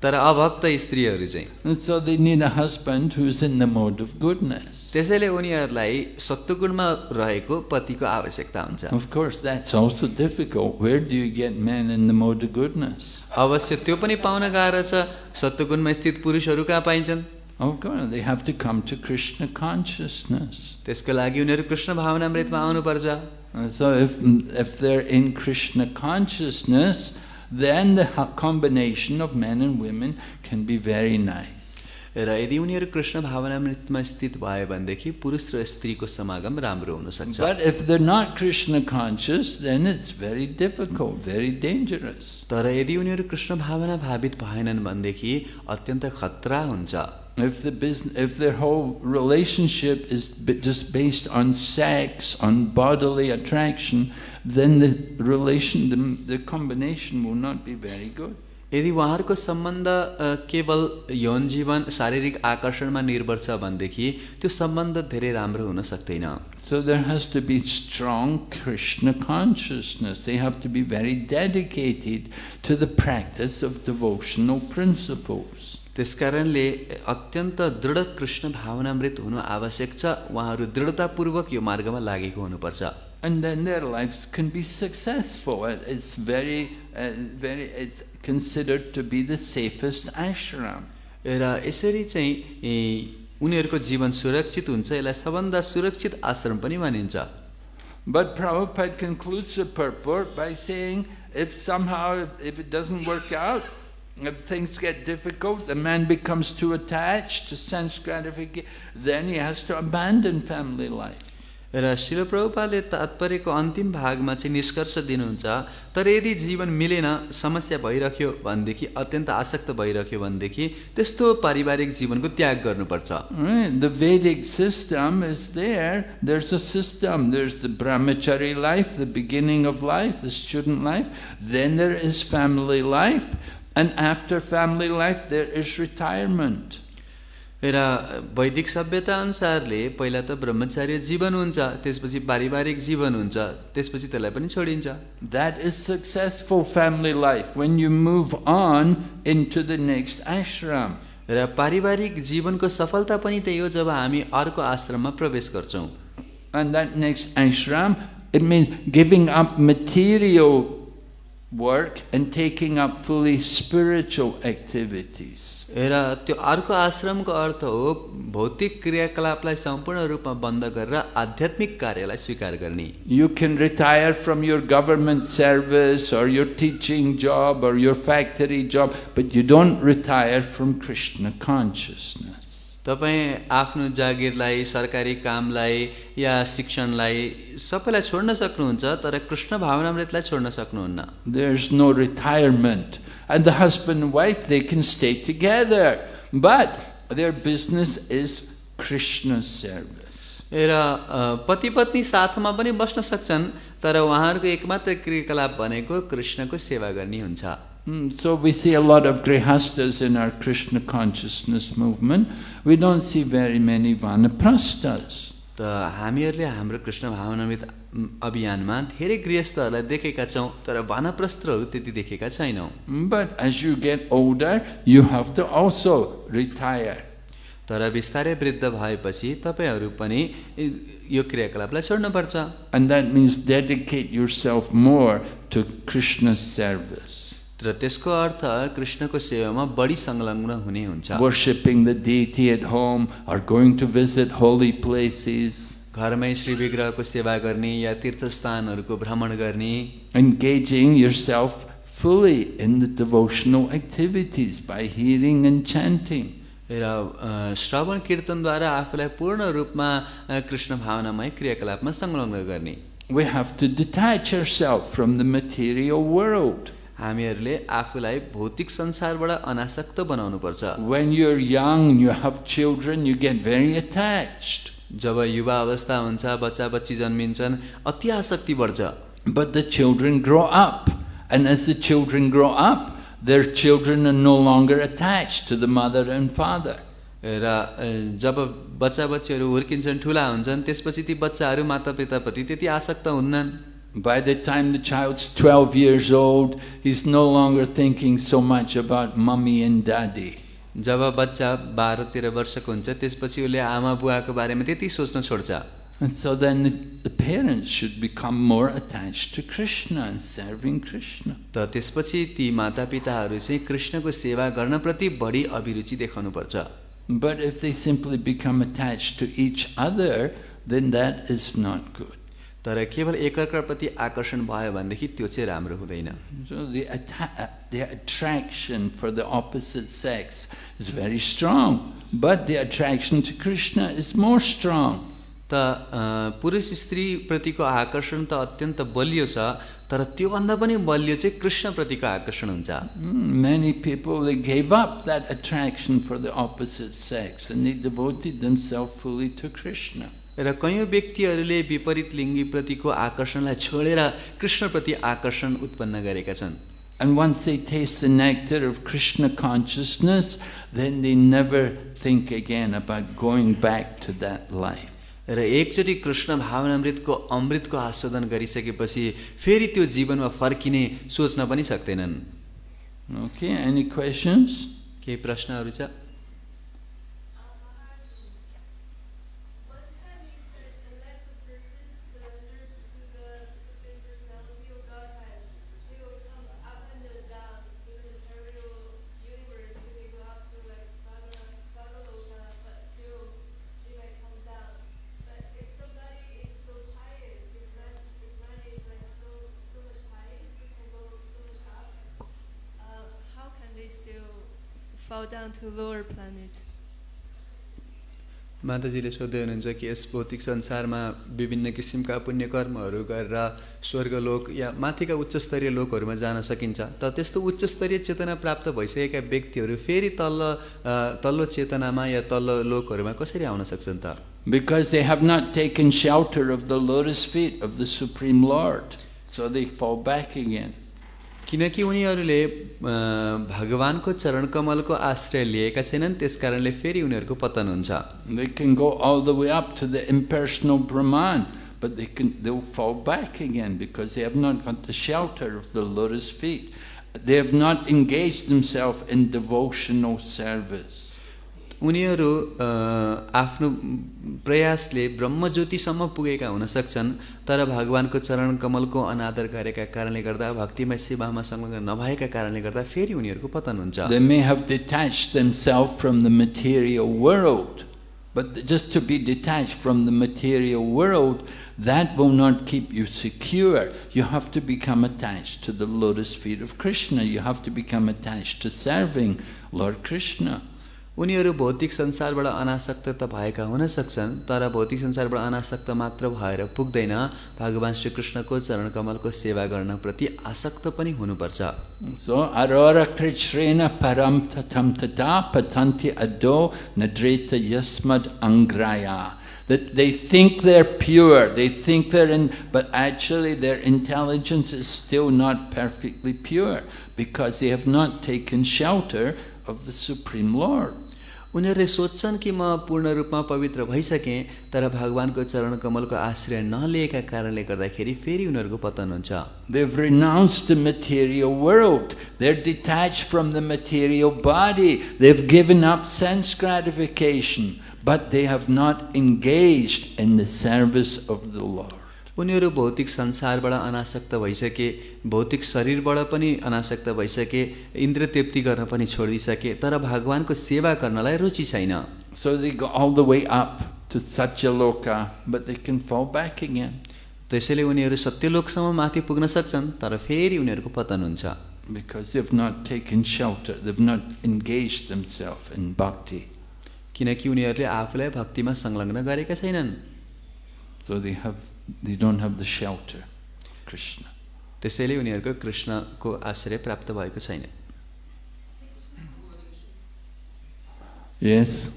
तर अभक्त स्त्रीहरू चाहिँ,
and so they need a husband who's in the mode of goodness.
त्यसैले उनीहरूलाई सत्वगुणमा रहेको पतिको आवश्यकता हुन्छ।
Of course, that's also difficult. Where do you get men in the mode of goodness?
अवश्य त्यो पनि पाउन गाह्रो छ। सत्वगुणमा स्थित पुरुषहरू कहाँ पाइन्छन्?
Oh God, they have to come to Krishna consciousness.
त्यसको लागि उनीहरू कृष्ण भावनामृतमा आउनुपर्छ।
So if they're in Krishna consciousness, then the combination of men and women can be very nice.
र यदि उनीहरू कृष्ण भावनामृतमा स्थित भयो भनेदेखि पुरुष र स्त्रीको समागम राम्रो हुन सक्छ।
But if they're not Krishna conscious, then it's very difficult, very dangerous.
तर यदि उनीहरू कृष्ण भावना भावित भएनन् भनेदेखि अत्यन्त खतरा हुन्छ।
If their whole relationship is just based on sex, on bodily attraction, then the combination will not be very good.
यदि उहाँहरूको सम्बन्ध केवल यौन जीवन शारीरिक आकर्षणमा निर्भर छ भनेदेखि त्यो सम्बन्ध धेरै राम्रो हुन सक्दैन।
So there has to be strong Krishna consciousness. They have to be very dedicated to the practice of devotional principles.
त्यसकारणले अत्यन्त दृढ कृष्ण भावनामृत हुनु आवश्यक छ। उहाँहरू दृढतापूर्वक यो मार्गमा लागेको हुनुपर्छ।
And then their lives can be successful. It's it's considered to be the safest ashram.
र यसरी चाहिँ उनीहरूको जीवन सुरक्षित हुन्छ। यसलाई सबभन्दा सुरक्षित आश्रम पनि मानिन्छ।
But Prabhupada concludes the purport by saying, if it doesn't work out, if things get difficult, the man becomes too attached to sense gratification, then he has to abandon family life.
र श्रील प्रभुपादले तात्पर्यको अन्तिम भागमा चाहिँ निष्कर्ष दिनुहुन्छ, तर यदि जीवन मिलेन, समस्या भइरह्यो भनेदेखि, अत्यन्त आसक्त भइरह्यो भनेदेखि त्यस्तो पारिवारिक जीवनको त्याग गर्नुपर्छ।
The Vedic system is there. There's a system. There's the brahmachari life, the beginning of life, the student life. Then there is family life. And after family life, there is retirement.
र वैदिक सभ्यता अनुसारले पहिला त ब्रह्मचार्य जीवन हुन्छ, त्यसपछि पारिवारिक जीवन हुन्छ, त्यसपछि त्यसलाई पनि छोडिन्छ।
That is successful family life when you move on into the next ashram.
र पारिवारिक जीवनको सफलता पनि त्यही हो जब हामी अर्को आश्रममा प्रवेश गर्छौं।
And that next ashram, it means giving up material work and taking up fully spiritual activities.
र त्यो अर्को आश्रमको अर्थ हो भौतिक क्रियाकलापलाई सम्पूर्ण रूपमा बन्द गरेर आध्यात्मिक कार्यलाई स्वीकार गर्ने।
You can retire from your government service or your teaching job or your factory job, but you don't retire from Krishna consciousness.
तपाईं आफ्नो जागिरलाई, सरकारी कामलाई या शिक्षणलाई सबैलाई छोड्न सक्नुहुन्छ, तर कृष्ण भावनामृतलाई छोड्न सक्नुहुन्न।
There's no retirement. And the husband and wife, they can stay together, but their business is Krishna's service.
र पति पत्नी साथमा पनि बस्न सक्छन्, तर उहाँहरूको एकमात्र क्रियाकलाप भनेको कृष्णको सेवा गर्ने हुन्छ।
So we see a lot of grihastas in our Krishna consciousness movement. We don't see very many vanaprasthas.
त हामीहरूले हाम्रो कृष्ण भावनामृत अभियानमा धेरै गृहस्थहरूलाई देखेका छौं, तर वानप्रस्थहरू त्यति देखेका छैनौं।
But as you get older, you have to also retire.
तर बिस्तारै वृद्ध भएपछि तपाईहरु पनि यो क्रियाकलापलाई छोड्न पर्छ।
And that means dedicate yourself more to Krishna's service.
र त्यसको अर्थ कृष्णको सेवामा बढी संलग्न हुने हुन्छ।
Worshipping the deity at home or going to visit holy places.
घरमै श्री विग्रहको सेवा गर्ने या तीर्थस्थानहरुको भ्रमण गर्ने।
Engaging yourself fully in the devotional activities by hearing and chanting.
र श्रवण कीर्तनद्वारा आफूलाई पूर्ण रूपमा कृष्ण भावनामय क्रियाकलापमा संलग्न गर्ने।
We have to detach ourselves from the material world.
हामीहरूले आफूलाई भौतिक संसारबाट अनासक्त बनाउनु पर्छ।
When you're young, you have children, you get very attached.
जब युवा अवस्था हुन्छ, बच्चा-बच्ची जन्मिन्छन्, अति आसक्ति बढ्छ।
But the children grow up, and as the children grow up, their children are no longer attached to the mother and father.
र जब बच्चा-बच्चीहरू हुर्किन्छन्, ठुला हुन्छन्, त्यसपछि ती बच्चाहरू माता-पिताप्रति त्यति आसक्त हुन्नन्।
By the time the child's 12 years old, he's no longer thinking so much about mommy and daddy.
जब बच्चा 12-13 वर्षको हुन्छ, त्यसपछि उसले आमा बुवाको बारेमा त्यति सोच्न छोड्छ।
And so then the parents should become more attached to Krishna and serving Krishna.
त त्यसपछि ती माता-पिताहरू चाहिँ कृष्णको सेवा गर्नप्रति बढी अभिरुचि देखाउनु पर्छ।
But if they simply become attached to each other, then that is not good.
तर केवल एकअर्काप्रति आकर्षण भयो भनेदेखि त्यो चाहिँ राम्रो हुँदैन।
So the attraction for the opposite sex is very strong, but the attraction to Krishna is more strong.
त पुरुष स्त्री प्रतिको आकर्षण त अत्यन्त बलियो छ, तर त्योभन्दा पनि बलियो चाहिँ कृष्ण प्रतिको आकर्षण हुन्छ।
Many people, they gave up that attraction for the opposite sex and they devoted themselves fully to Krishna.
र कयौं व्यक्तिहरूले विपरीत लिङ्गी प्रतिको आकर्षणलाई छोडेर कृष्ण प्रति आकर्षण उत्पन्न गरेका छन्।
And once they taste the nectar of Krishna consciousness, then they never think again about going back to that life.
र एकचोटि कृष्ण भावनामृतको अमृतको आस्वादन गरिसकेपछि फेरि त्यो जीवनमा फर्किने सोच्न पनि सक्दैनन्।
Okay, any questions?
केही प्रश्नहरू छ?
Fall down to lower planet.
माताजीले सोध्दै हुनुहुन्छ कि यस भौतिक संसारमा विभिन्न किसिमका पुण्य कर्महरू गरेर स्वर्गलोक या माथिका उच्चस्तरीय लोकहरूमा जान सकिन्छ, त त्यस्तो उच्चस्तरीय चेतना प्राप्त भइसकेका व्यक्तिहरू फेरि तल्लो चेतनामा या तल्लो लोकहरूमा कसरी आउन सक्छन् त?
Because they have not taken shelter of the lotus feet of the Supreme Lord, so they fall back again.
किनकि उनीहरूले भगवानको चरण कमलको आश्रय लिएका छैनन्, त्यसकारणले फेरि उनीहरूको पतन हुन्छ।
They can go all the way up to the impersonal Brahman, but they'll fall back again because they have not got the shelter of the lotus feet. They have not engaged themselves in devotional service.
उनीहरू आफ्नो प्रयासले ब्रह्मज्योतिसम्म पुगेका हुन सक्छन्, तर भगवानको चरण कमलको अनादर गरेका कारणले गर्दा, भक्तिमय सेवामा संलग्न नभएका कारणले गर्दा फेरि उनीहरूको पतन हुन्छ।
They may have detached themselves from the material world, but just to be detached from the material world, that will not keep you secure. You have to become attached to the lotus feet of Krishna. You have to become attached to serving Lord Krishna.
उनीहरू भौतिक संसारबाट अनासक्त त भएका हुन सक्छन्, तर भौतिक संसारबाट अनासक्त मात्र भएर पुग्दैन, भगवान श्री कृष्णको चरण कमलको सेवा गर्न प्रति आसक्त पनि हुनुपर्छ।
So arora krichrena param tatam tata patanti ado nadreta yasmad angraya. That they think they're pure, they think they're in, but actually their intelligence is still not perfectly pure because they have not taken shelter of the Supreme Lord.
उनीहरूले सोच्छन् कि म पूर्ण रूपमा पवित्र भइसकेँ, तर भगवानको चरण कमलको आश्रय नलिएका कारणले गर्दाखेरि फेरि उनीहरूको पतन हुन्छ।
They've renounced the material world. They're detached from the material body. They've given up sense gratification, but they have not engaged in the service of the Lord.
उनीहरू भौतिक संसारबाट अनासक्त भइसके, भौतिक शरीरबाट पनि अनासक्त भइसके, इन्द्र तृप्ति गर्न पनि छोडिसके, तर भगवानको सेवा गर्नलाई रुचि छैन।
So they go all the way up to Satyaloka, but they can fall back again.
त्यसैले उनीहरू सत्यलोकसम्म माथि पुग्न सक्छन्, तर फेरि उनीहरूको पतन हुन्छ।
Because they've not taken shelter, they've not engaged themselves in bhakti.
किनकि उनीहरूले आफूलाई भक्तिमा संलग्न गरेका छैनन्।
So they don't have the shelter of Krishna.
त्यसैले उनीहरूको कृष्णको आश्रय प्राप्त भएको छैन।
Yes.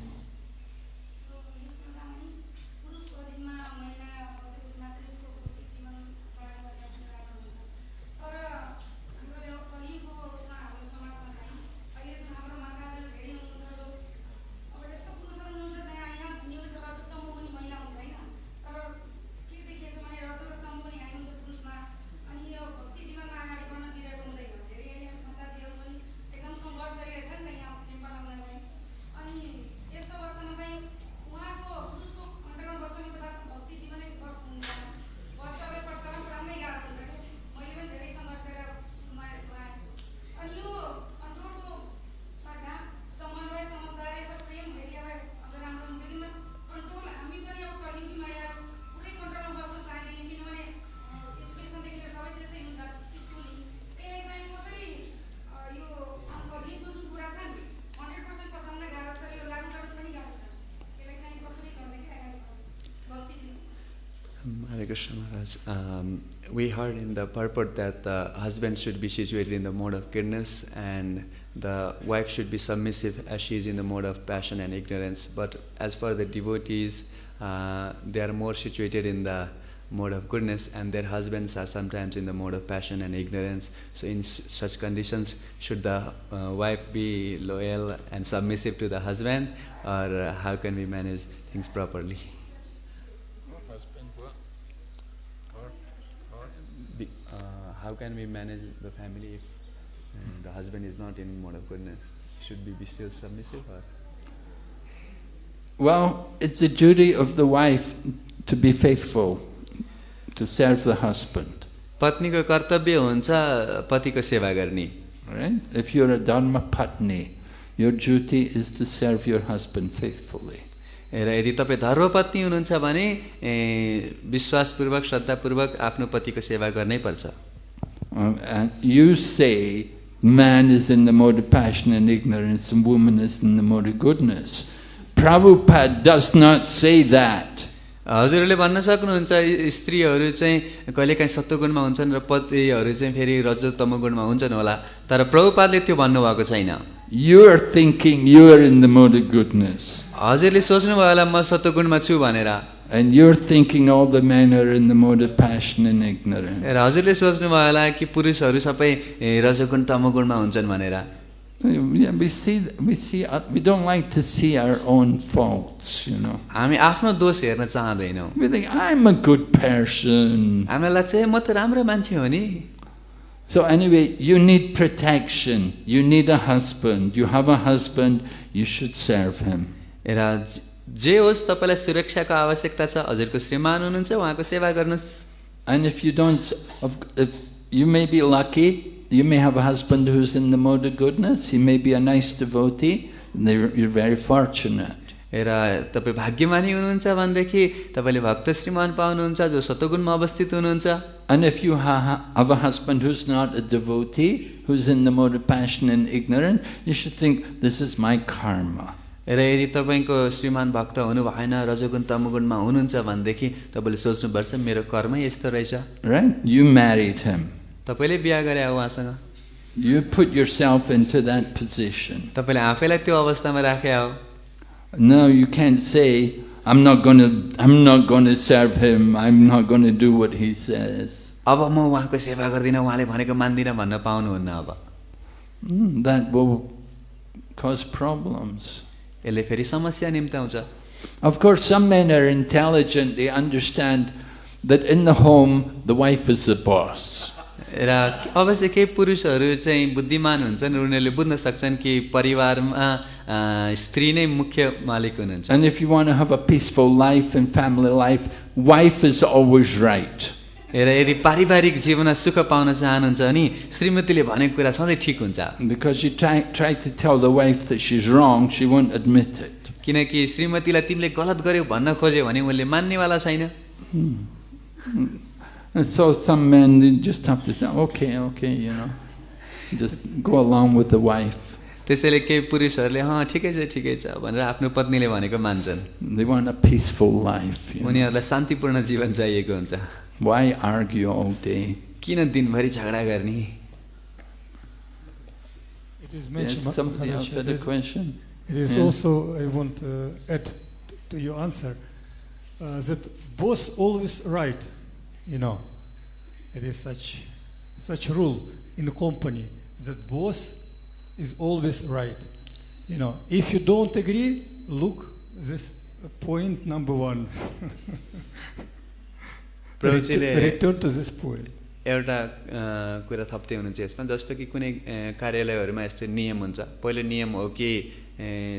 Hare Krishna Maharaj. We heard in the purport that the husband should be situated in the mode of goodness and the wife should be submissive as she is in the mode of passion and ignorance. But as for the devotees, they are more situated in the mode of goodness and their husbands are sometimes in the mode of passion and ignorance. So in such conditions, should the wife be loyal and submissive to the husband, or how can we manage things properly? How can we manage the family if the husband is not in mode of goodness? Should we be still submissive, or?
Well, it's the duty of the wife to be faithful, to serve the husband.
पत्नीको कर्तव्य हुन्छ पतिको सेवा गर्ने.
Right? If you're a dharma patni, your duty is to serve your husband faithfully.
र यदि तपाईँ धर्मपत्नी हुनुहुन्छ भने विश्वासपूर्वक श्रद्धापूर्वक आफ्नो पतिको सेवा गर्नै पर्छ.
And you say man is in the mode of passion and ignorance and woman is in the mode of goodness. Prabhupada does not say that.
हजुरहरूले भन्न सक्नुहुन्छ स्त्रीहरू चाहिँ कहिलेकाहीँ सत्वगुणमा हुन्छन् र पतिहरू चाहिँ फेरि रजो तमोगुणमा हुन्छन् होला, तर प्रभुपादले त्यो भन्नुभएको छैन.
You are thinking you are in the mode of goodness.
हजुरले सोच्नुभयो होला म सत्वगुणमा छु भनेर.
And you're thinking all the men are in the mode of passion and ignorance.
र हजुरले सोच्नुभयो होला कि पुरुषहरू सबै रजोगुण तमोगुणमा हुन्छन् भनेर.
Yeah, we don't like to see our own faults, you know.
हामी आफ्नो दोष हेर्न चाहदैनौँ.
We think I'm a good person.
हामीलाई लाग्छ म त राम्रो मान्छे हो नि.
So anyway, you need protection. You need a husband. You have a husband, you should serve him.
र जे होस् तपाईलाई सुरक्षाको आवश्यकता छ, हजुरको श्रीमान हुनुहुन्छ उहाँको सेवा गर्नुस्.
And if you don't, if you may be lucky, you may have a husband who's in the mode of goodness, he may be a nice devotee, and you're very fortunate.
र तपाईँ भाग्यमानी हुनुहुन्छ भनेदेखि तपाईँले भक्त श्रीमान पाउनुहुन्छ जो सत्वगुणमा अवस्थित हुनुहुन्छ.
And if you have a husband who's not a devotee, who's in the mode of passion and ignorance, you should think, this is my karma.
र यदि तपाईँको श्रीमान भक्त हुनु भएन, रजोगुण तमोगुणमा हुनुहुन्छ भनेदेखि तपाईँले सोच्नुपर्छ मेरो कर्मै यस्तो रहेछ.
Right? You married him.
तपाईँले बिहा गरे उहाँसँग.
You put yourself into that position.
तपाईँले आफैलाई त्यो अवस्थामा राखे हो.
No, you can't say, I'm not going to serve him, I'm not going to do what he says.
अब म उहाँको सेवा गर्दिनँ, उहाँले भनेको मान्दिनँ भन्न पाउनुहुन्न अब.
That will cause problems.
यसले फेरि समस्या निम्त्याउँछ.
Of course, some men are intelligent, they understand that in the home, the wife is the boss.
र अवश्य केही पुरुषहरू चाहिँ बुद्धिमान हुन्छन्, उनीहरूले बुझ्न सक्छन् कि परिवारमा स्त्री नै मुख्य मालिक हुनुहुन्छ.
And if you want to have a peaceful life and family life, wife is always right.
र यदि पारिवारिक जीवनमा सुख पाउन चाहनुहुन्छ भने श्रीमतीले भनेको कुरा सधैँ ठिक हुन्छ.
Because you try to tell the wife that she's wrong, she won't admit it.
किनकि श्रीमतीलाई तिमीले गलत गर्यौ भन्न खोज्यो भने उनले मान्नेवाला छैन.
And so some men, they just have to say, okay, you know, just go along with the wife.
त्यसैले केही पुरुषहरूले ठिकै छ भनेर आफ्नो पत्नीले भनेको मान्छन्.
They want a peaceful life. You know.
उनीहरूलाई शान्तिपूर्ण जीवन चाहिएको हुन्छ.
Why argue all day?
किन दिनभरि झगडा गर्ने?
It is mentioned.
Yes, somebody else had a question.
It is also, I want to add to your answer, that both always right, you know. It is such rule in a company that boss is always right. You know, if you don't agree, look, this point number 1. Return to this point.
एउटा कुरा थप्दै हुनुहुन्छ यसमा, जस्तो कि कुनै कार्यालयहरूमा यस्तो नियम हुन्छ. पहिलो नियम हो कि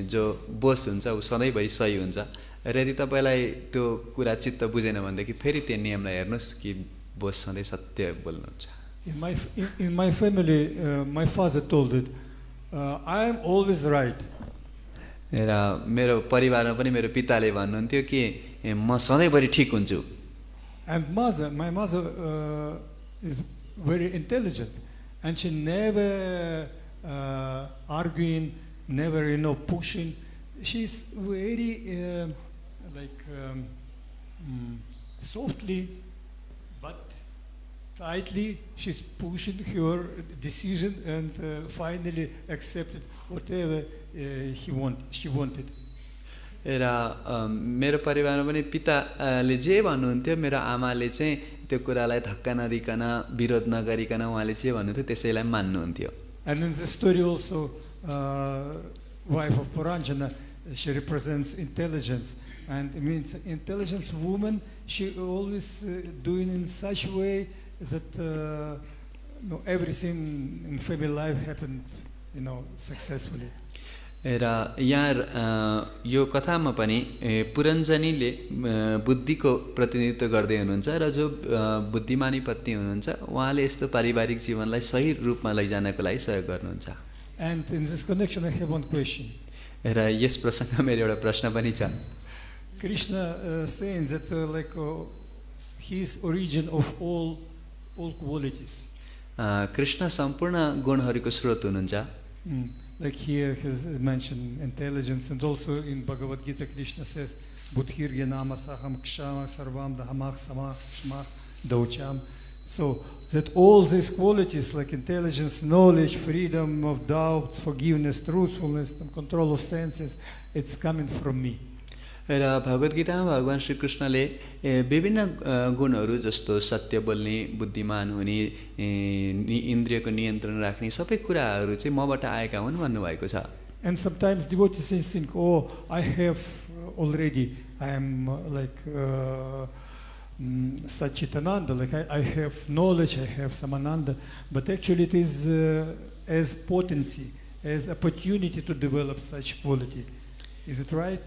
जो बोस हुन्छ ऊ सधैँभरि सही हुन्छ. र यदि तपाईँलाई त्यो कुरा चित्त बुझेन भनेदेखि फेरि त्यो नियमलाई हेर्नुहोस् कि बोस सधैँ सत्य बोल्नुहुन्छ.
In my family, my father told it, I am always right.
र मेरो परिवारमा पनि मेरो पिताले भन्नुहुन्थ्यो कि म सधैँभरि ठिक हुन्छु.
And my mother is very intelligent, and she never arguing, never pushing. She's very softly tightly. She's pushing her decision and finally accepted whatever she wanted.
र मेरो परिवारमा पनि पिताले जे भन्नुहुन्थ्यो मेरो आमाले चाहिँ त्यो कुरालाई धक्का नदिकन विरोध नगरिकन उहाँले जे भन्नुहुन्थ्यो त्यसैलाई मान्नुहुन्थ्यो.
And in the story also, wife of Puranjana, she represents intelligence, and it means intelligence woman. She always doing in such way that everything in family life happened, successfully.
र यहाँ यो कथामा पनि पुरञ्जनीले बुद्धिको प्रतिनिधित्व गर्दै हुनुहुन्छ र जो बुद्धिमानी पत्नी हुनुहुन्छ उहाँले यस्तो पारिवारिक जीवनलाई सही रूपमा लैजानको लागि सहयोग गर्नुहुन्छ.
And in this connection, I have one question.
र यस प्रसङ्गमा मेरो एउटा प्रश्न पनि छ.
Krishna saying that he is origin of all qualities.
Krishna सम्पूर्ण गुणहरूको स्रोत हुनुहुन्छ.
Like here has mentioned intelligence, and also in Bhagavad Gita Krishna says Buddhirya nama saham kshama sarvam dahamach samah shmach daucham. So that all these qualities like intelligence, knowledge, freedom of doubts, forgiveness, truthfulness, and control of senses, it's coming from me.
र भगवत गीतामा भगवान श्रीकृष्णले विभिन्न गुणहरू जस्तो सत्य बोल्ने, बुद्धिमान हुने, इन्द्रियको नियन्त्रण राख्ने सबै कुराहरू चाहिँ मबाट आएका हुन् भन्नुभएको छ.
And sometimes devotees think, oh, I have already, I am like Satchitananda, like I have knowledge, I have Samananda, but actually it is as potency, as opportunity to develop such quality. Is it right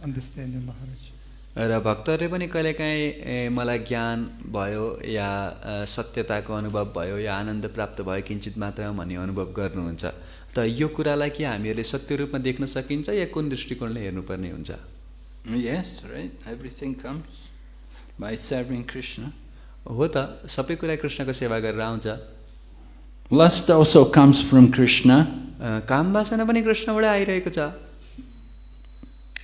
understanding, Maharaj?
र भक्तहरूले पनि कहिलेकाहीँ मलाई ज्ञान भयो या सत्यताको अनुभव भयो या आनन्द प्राप्त भयो किञ्चित मात्रामा भन्ने अनुभव गर्नुहुन्छ. त यो कुरालाई के हामीहरूले सत्य रूपमा देख्न सकिन्छ या कुन दृष्टिकोणले हेर्नुपर्ने हुन्छ?
Yes, right. Everything comes by serving Krishna.
हो त, सबै कुरा कृष्णको सेवा गरेर आउँछ.
Lust also comes from Krishna.
काम वासना पनि कृष्णबाट आइरहेको छ.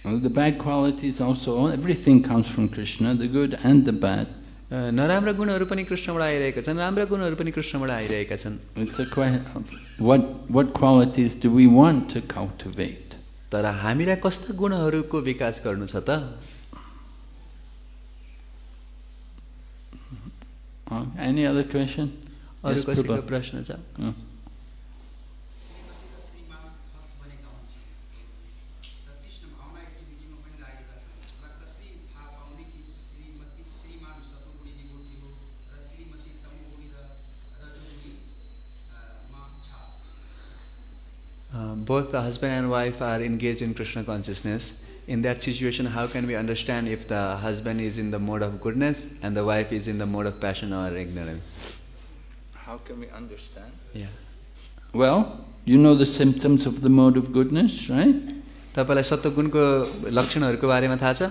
The bad qualities also, everything comes from Krishna, the good and the bad.
नराम्रा गुणहरू पनि कृष्णबाट आइरहेका छन्, राम्रा गुणहरू पनि कृष्णबाट आइरहेका छन्.
It's a question of what qualities do we want to cultivate?
तर हामीलाई कस्ता गुणहरूको विकास गर्नु छ त?
Any other question?
अरु कसैको प्रश्न छ? Both the husband and wife are engaged in Krishna consciousness. In that situation, how can we understand if the husband is in the mode of goodness and the wife is in the mode of passion or ignorance?
How can we understand?
Yeah.
Well, you know the symptoms of the mode of goodness, right?
तपाईलाई सत्वगुणको लक्षणहरूको बारेमा थाहा छ?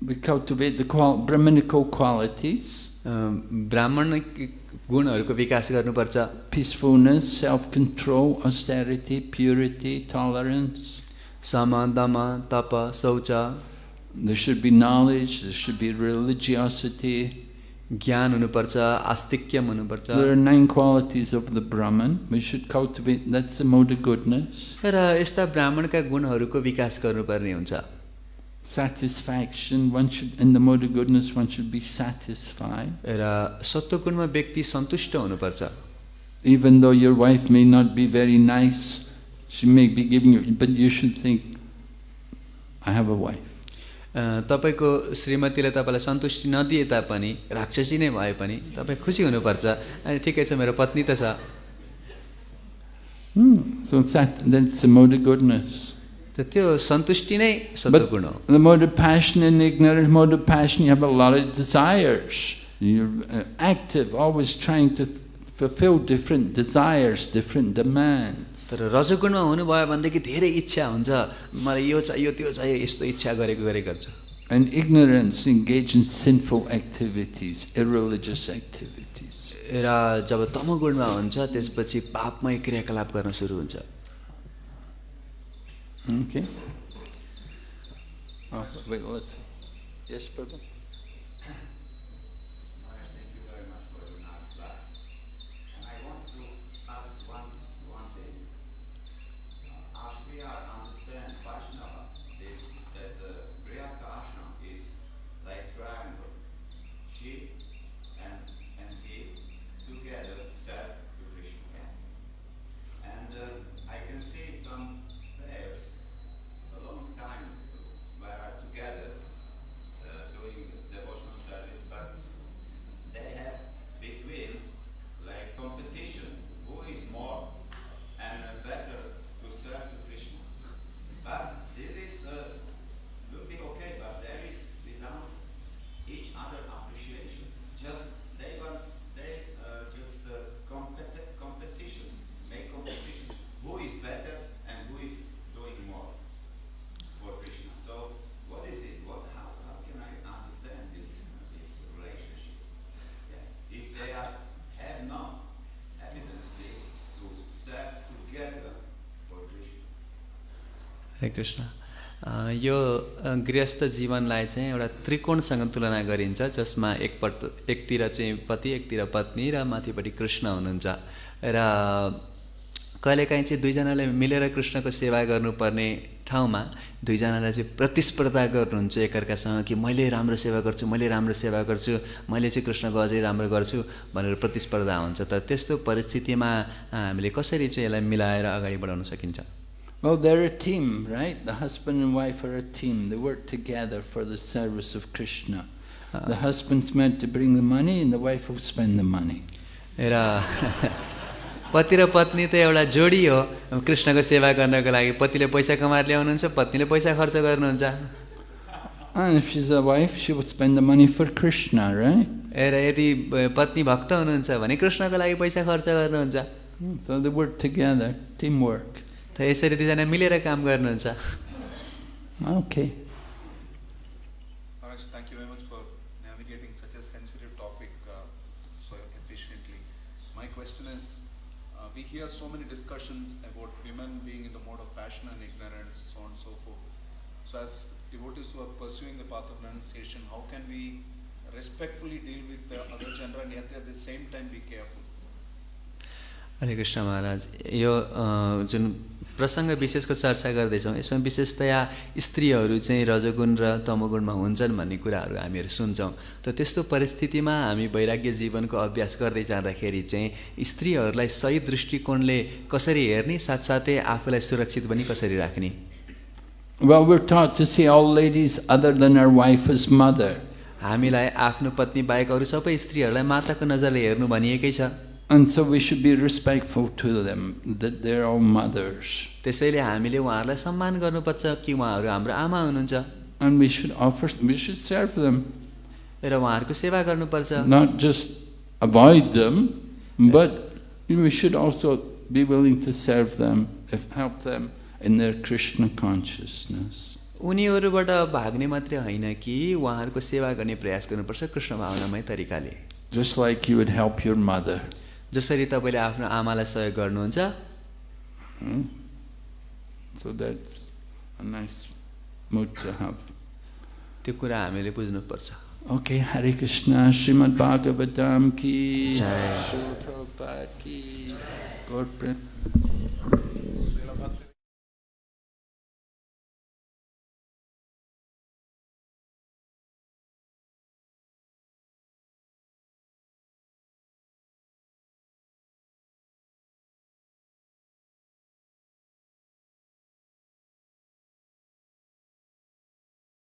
We cultivate the Brahmanical qualities.
ब्राह्मणिक गुणहरूको विकास गर्नुपर्छ.
Peacefulness, self-control, austerity, purity, tolerance.
सम, दम, तप, शौच.
There should be knowledge, there should be religiosity.
ज्ञान हुनुपर्छ, आस्तिक्यम हुनुपर्छ.
There are 9 qualities of the Brahman. We should cultivate, that's the mode of goodness.
र यस्ता ब्राह्मणका गुणहरूको विकास गर्नुपर्ने हुन्छ.
Satisfaction, one should, in the mode of goodness, one should be satisfied.
र सत्वगुणमा व्यक्ति सन्तुष्ट हुनुपर्छ.
Even though your wife may not be very nice, she may be giving you, but you should think, I have a wife.
तपाईको श्रीमतीले तपाईलाई सन्तुष्टि नदिए तापनि राक्षसी नै भए पनि तपाई खुसी हुनुपर्छ. अनि ठिकै छ मेरो पत्नी त छ.
So that's the mode of goodness.
त्यो सन्तुष्टि नै सत्वगुण हो.
The mode of passion and ignorance, mode of passion, you have a lot of desires. You're active, always trying to fulfill different desires, different demands.
तर रजोगुणमा हुनुभयो भनेदेखि धेरै इच्छा हुन्छ. मलाई यो चाहियो त्यो चाहियो यस्तो इच्छा गरेको गर्छ.
And ignorance, engage in sinful activities, irreligious activities.
र जब तमोगुणमा हुन्छ त्यसपछि पापमय क्रियाकलाप गर्न सुरु हुन्छ.
Okay. Oh, wait, what? Yes, brother.
Thank you very much for
हरे कृष्ण। यो गृहस्थ जीवनलाई चाहिँ एउटा त्रिकोणसँग तुलना गरिन्छ, जसमा एकतिर चाहिँ पति, एकतिर पत्नी र माथिपट्टि कृष्ण हुनुहुन्छ। र कहिलेकाहीँ चाहिँ दुईजनाले मिलेर कृष्णको सेवा गर्नुपर्ने ठाउँमा दुईजनालाई चाहिँ प्रतिस्पर्धा गर्नुहुन्छ एकअर्कासँग कि मैले राम्रो सेवा गर्छु, मैले राम्रो सेवा गर्छु, मैले चाहिँ कृष्णको अझै राम्रो गर्छु भनेर प्रतिस्पर्धा हुन्छ। त त्यस्तो परिस्थितिमा हामीले कसरी चाहिँ यसलाई मिलाएर अगाडि बढाउन सकिन्छ?
Well, they're a team, right? The husband and wife are a team. They work together for the service of Krishna. The husband's meant to bring the money and the wife will spend the money.
र पति र पत्नी त एउटा जोडी हो कृष्णको सेवा गर्नको लागि। पतिले पैसा कमाएर ल्याउनुहुन्छ, पत्नीले पैसा खर्च गर्नुहुन्छ।
And if she's a wife, she will spend the money for Krishna, right?
र यदि पत्नी भक्त हुनुहुन्छ भने कृष्णको लागि पैसा खर्च गर्नुहुन्छ।
So they work together, teamwork.
त यसरी दुईजना मिलेर काम गर्नुहुन्छ।
Okay.
Maharaj, thank you very much for navigating such a sensitive topic so efficiently. My question is, we hear so many discussions about women being in the mode of passion and ignorance, so on and so forth. So as devotees who are pursuing the path of renunciation, how can we respectfully deal with the other gender and yet at the same time be careful?
हरे कृष्ण महाराज, यो जुन प्रसङ्ग विशेषको चर्चा गर्दैछौँ, यसमा विशेषतया स्त्रीहरू चाहिँ रजोगुण र तमोगुणमा हुन्छन् भन्ने कुराहरू हामीहरू सुन्छौँ। त त्यस्तो परिस्थितिमा हामी वैराग्य जीवनको अभ्यास गर्दै जाँदाखेरि चाहिँ स्त्रीहरूलाई सही दृष्टिकोणले कसरी हेर्ने, साथसाथै आफूलाई सुरक्षित पनि कसरी राख्ने?
Well, we're taught to see all ladies other than our wife as mother.
हामीलाई आफ्नो पत्नी बाहेक अरू सबै स्त्रीहरूलाई माताको नजरले हेर्नु भनिएकै छ।
And so we should be respectful to them, that they're all mothers.
त्यसैले हामीले उहाँहरूलाई सम्मान गर्नुपर्छ कि उहाँहरू हाम्रो आमा हुनुहुन्छ।
And we should serve them.
र उहाँहरूको सेवा गर्नुपर्छ।
Not just avoid them, but we should also be willing to serve them, help them in their Krishna consciousness.
उनीहरूबाट भाग्ने मात्रै होइन कि उहाँहरूको सेवा गर्ने प्रयास गर्नुपर्छ कृष्ण भावनामय तरिकाले।
Just like you would help your mother.
जसरी तपाईले आफ्नो आमालाई सहयोग गर्नुहुन्छ।
So that's a nice mood to have.
त्यो कुरा हामीले बुझ्नुपर्छ।
Okay, Hare Krishna, Srimad Bhagavatam ki
Jai.
Srila Prabhupada ki Gaur Prem.